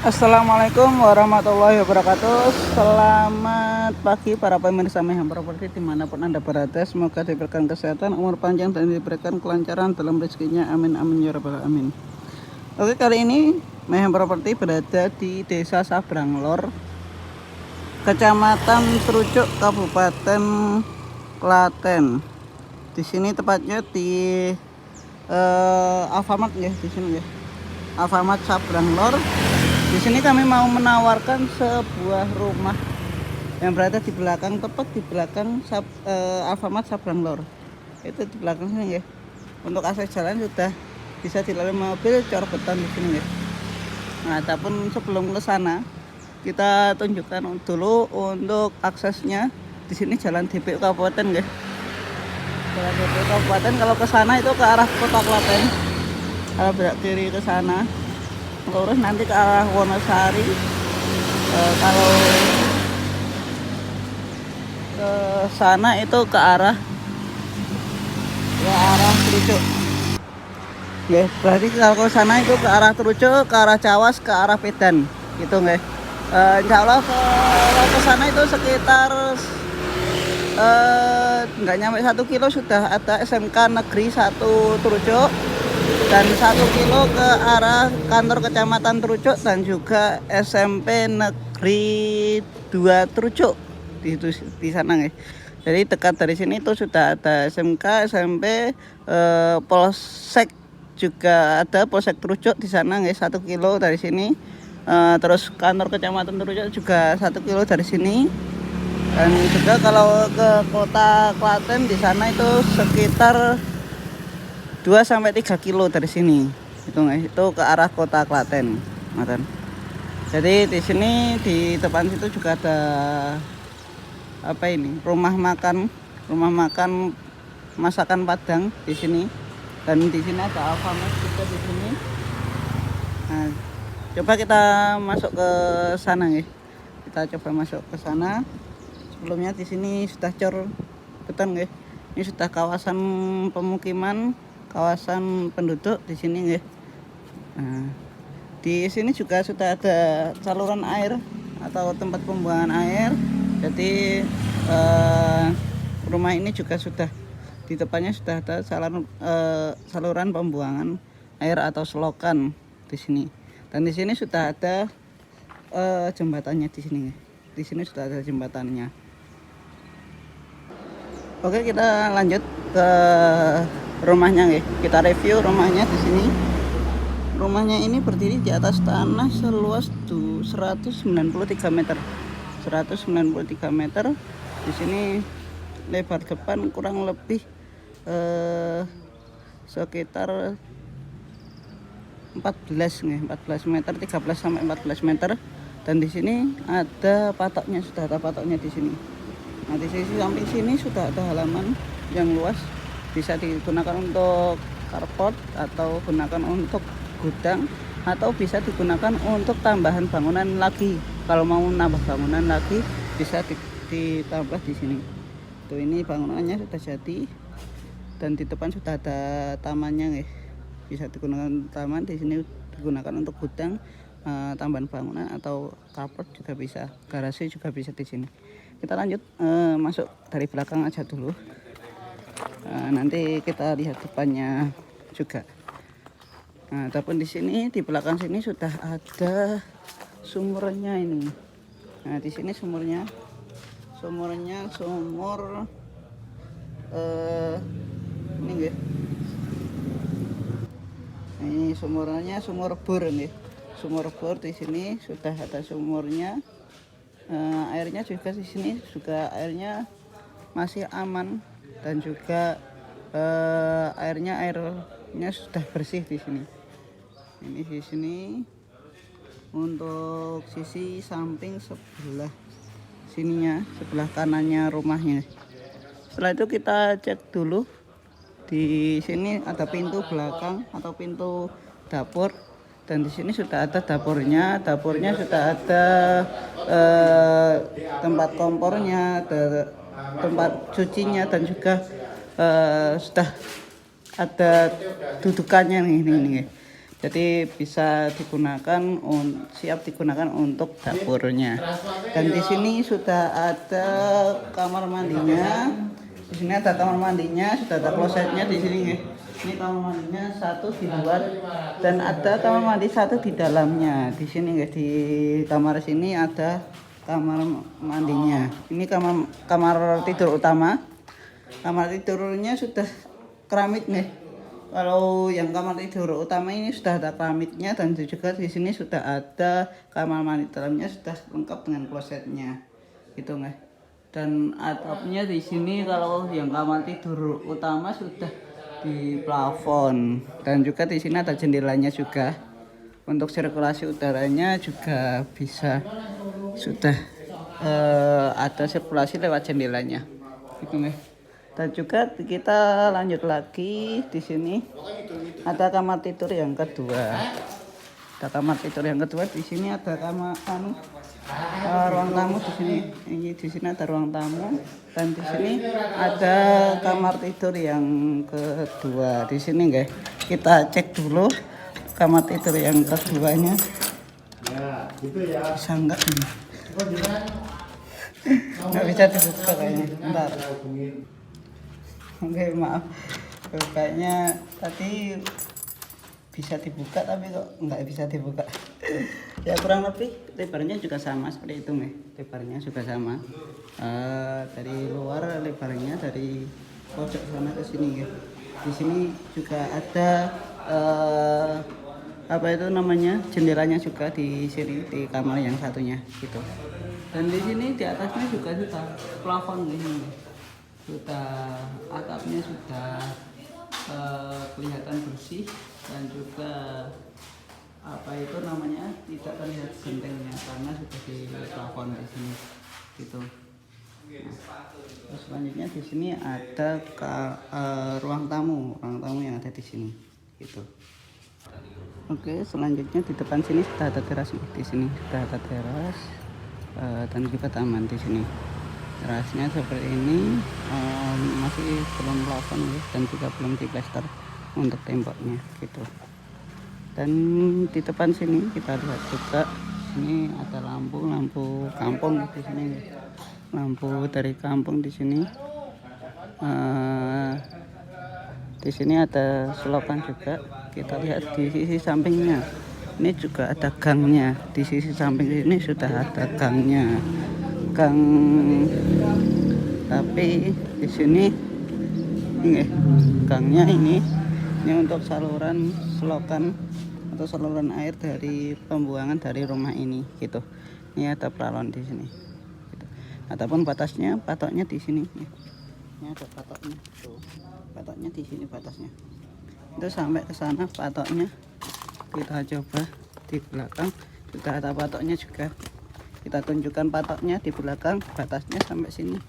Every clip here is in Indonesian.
Assalamualaikum warahmatullahi wabarakatuh. Selamat pagi para pemirsa Mayhem Property dimanapun Anda berada. Semoga diberikan kesehatan, umur panjang, dan diberikan kelancaran dalam rezekinya. Amin amin ya rabbal alamin. Oke, kali ini Mayhem Property berada di Desa Sabranglor, Kecamatan Trucuk, Kabupaten Klaten. Di sini tepatnya di Alfamart ya, di sini ya. Alfamart Sabranglor. Di sini kami mau menawarkan sebuah rumah yang berada di belakang, tepat di belakang Alfamart Sabranglor. Itu di belakang sini ya. Untuk akses jalan sudah bisa dilalui mobil corbetan di sini ya. Nah, ataupun sebelum ke sana kita tunjukkan dulu untuk aksesnya. Di sini jalan DPU Kabupaten ya. Jalan DPU Kabupaten, kalau ke sana itu ke arah Kota Klaten. Kalau belok kiri ke sana, lurus nanti ke arah Wonosari. Kalau ke sana itu ke arah Trucuk. Ya, berarti kalau ke sana itu ke arah Trucuk, ke arah Cawas, ke arah Pedan, gitu nggak? Insya Allah kalau ke sana itu sekitar nggak nyampe 1 kilo sudah ada SMK Negeri 1 Trucuk, dan 1 kilo ke arah kantor kecamatan Trucuk, dan juga SMP Negeri 2 Trucuk di sana ya. Jadi dekat dari sini itu sudah ada SMK, SMP, Polsek juga ada, Polsek Trucuk di sana ya, 1 kilo dari sini. Terus kantor kecamatan Trucuk juga 1 kilo dari sini. Dan juga kalau ke Kota Klaten di sana itu sekitar 2-3 kilo dari sini. Itu ke arah Kota Klaten. Jadi di sini di depan situ juga ada rumah makan masakan Padang di sini. Dan di sini ada Alfamart juga di sini. Nah, coba kita masuk ke sana ya. Kita coba masuk ke sana. Sebelumnya di sini sudah cor beton ya. Ini sudah kawasan pemukiman, kawasan penduduk di sini ya. Nah, di sini juga sudah ada saluran air atau tempat pembuangan air. Jadi rumah ini juga sudah di depannya sudah ada saluran pembuangan air atau selokan di sini. Dan di sini sudah ada jembatannya di sini. Di sini sudah ada jembatannya. Oke, kita lanjut ke rumahnya ya. Kita review rumahnya di sini. Rumahnya ini berdiri di atas tanah seluas 193 meter. 193 meter. Di sini lebar depan kurang lebih sekitar 14 meter, 13 sampai 14 meter. Dan di sini ada patoknya, sudah ada patoknya di sini. Nah, di sisi samping sini sudah ada halaman yang luas, bisa digunakan untuk carport atau gunakan untuk gudang, atau bisa digunakan untuk tambahan bangunan lagi. Kalau mau nambah bangunan lagi bisa ditambah di sini. Tuh, ini bangunannya sudah jadi, dan di depan sudah ada tamannya ya. Bisa digunakan taman, di sini digunakan untuk gudang, tambahan bangunan atau carport juga bisa. Garasi juga bisa di sini. Kita lanjut masuk dari belakang aja dulu. Nanti kita lihat depannya juga. Nah, ataupun di sini di belakang sini sudah ada sumurnya ini. Nah, di sini sumur ini ya. Ini sumurnya sumur bor nih. Sumur bor di sini sudah ada sumurnya. Airnya juga di sini juga airnya masih aman, dan juga airnya sudah bersih di sini. Ini di sini untuk sisi samping sebelah sininya, sebelah kanannya rumahnya. Setelah itu kita cek dulu. Di sini ada pintu belakang atau pintu dapur. Dan di sini sudah ada dapurnya sudah ada tempat kompornya, ada tempat cucinya, dan juga sudah ada dudukannya nih. Jadi bisa digunakan siap digunakan untuk dapurnya. Dan di sini sudah ada kamar mandinya. Di sini ada kamar mandinya, sudah ada klosetnya di sini. Ini kamar mandinya satu di luar dan ada kamar mandi satu di dalamnya. Di sini guys, di kamar sini ada kamar mandinya. Ini kamar tidur utama. Kamar tidurnya sudah keramik nih. Kalau yang kamar tidur utama ini sudah ada keramiknya dan juga di sini sudah ada kamar mandi dalamnya sudah lengkap dengan klosetnya. Gitu guys. Dan atapnya di sini kalau yang kamar tidur utama sudah di plafon dan juga di sini ada jendelanya juga untuk sirkulasi udaranya juga bisa sudah ada sirkulasi lewat jendelanya gitu nih. Dan juga kita lanjut lagi di sini ada kamar tidur yang kedua. Ada kamar tidur yang kedua di sini ada kamar ruang tamu di sini. Ini di sini ada ruang tamu dan di sini ada kamar tidur yang kedua. Di sini guys, kita cek dulu kamar tidur yang keduanya. Ya, gitu ya. Bisa enggak ini? Nggak bisa dibuka kayaknya. Bentar. Oke, maaf. Kayaknya tadi bisa dibuka tapi kok nggak bisa dibuka. Ya kurang lebih lebarnya juga sama seperti itu nih, lebarnya juga sama. Dari luar lebarnya dari pojok sana ke sini ya. Di sini juga ada apa itu namanya, jendelanya juga di sini di kamar yang satunya gitu. Dan di sini di atasnya juga sudah plafon ini, sudah atapnya sudah kelihatan bersih dan juga apa itu namanya tidak terlihat gentengnya karena sudah di plafon di sini gitu. Terus selanjutnya di sini ada ruang tamu yang ada di sini gitu. Oke, selanjutnya di depan sini sudah ada teras, di sini sudah ada teras dan juga taman di sini. Terasnya seperti ini, masih belum plafon ya, dan juga belum diplaster untuk temboknya gitu. Dan di depan sini kita lihat juga ini ada lampu kampung di sini, lampu dari kampung di sini. Di sini ada selokan juga, kita lihat di sisi sampingnya. Ini juga ada gangnya, di sisi samping ini sudah ada gangnya, gang. Tapi di sini ini gangnya ini untuk saluran selokan atau saluran air dari pembuangan dari rumah ini gitu. Ini ada paralon di sini gitu. Ataupun patoknya di sini. Ini ada patoknya tuh. Patoknya di sini batasnya. Itu sampai ke sana patoknya. Kita coba di belakang sudah ada patoknya juga. Kita tunjukkan patoknya di belakang, batasnya sampai sini.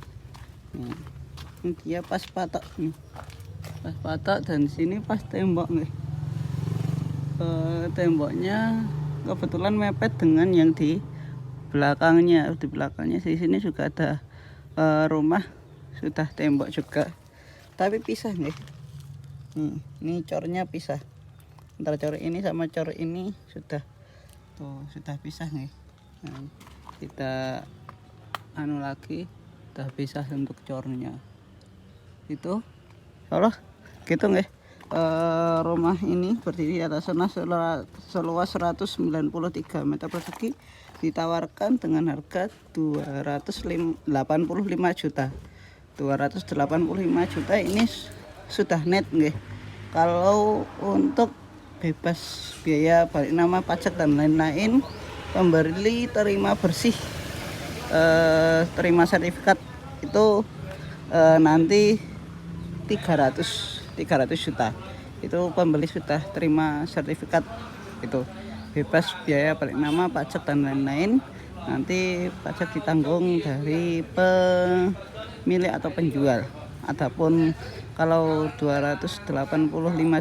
Nih, ini dia pas patok nih. Pas patok dan sini pas tembok nih. Temboknya kebetulan mepet dengan yang di belakangnya. Di belakangnya di sini juga ada rumah, sudah tembok juga. Tapi pisah nih. Ini cornya pisah. Antara cor ini sama cor ini sudah pisah nih. Nah, kita anu lagi, udah pisah untuk cornya. Itu kalau gitu nggih. Rumah ini berdiri di atas tanah seluas 193 meter persegi, ditawarkan dengan harga 285 juta. 285 juta ini sudah net nggih. Kalau untuk bebas biaya balik nama, pajak dan lain-lain, pembeli terima bersih, terima sertifikat itu nanti 300 juta. Itu pembeli sudah terima sertifikat, itu bebas biaya balik nama, pajak dan lain-lain. Nanti pajak ditanggung dari pemilik atau penjual. Adapun kalau 285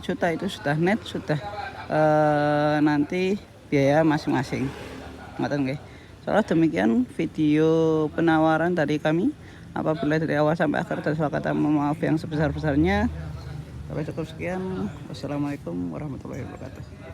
juta itu sudah net, sudah nanti biaya masing-masing. Ngoten nggih. Soalnya demikian video penawaran dari kami. Apabila dari awal sampai akhir ada salah kata, maaf yang sebesar-besarnya. Sampai cukup sekian. Wassalamualaikum warahmatullahi wabarakatuh.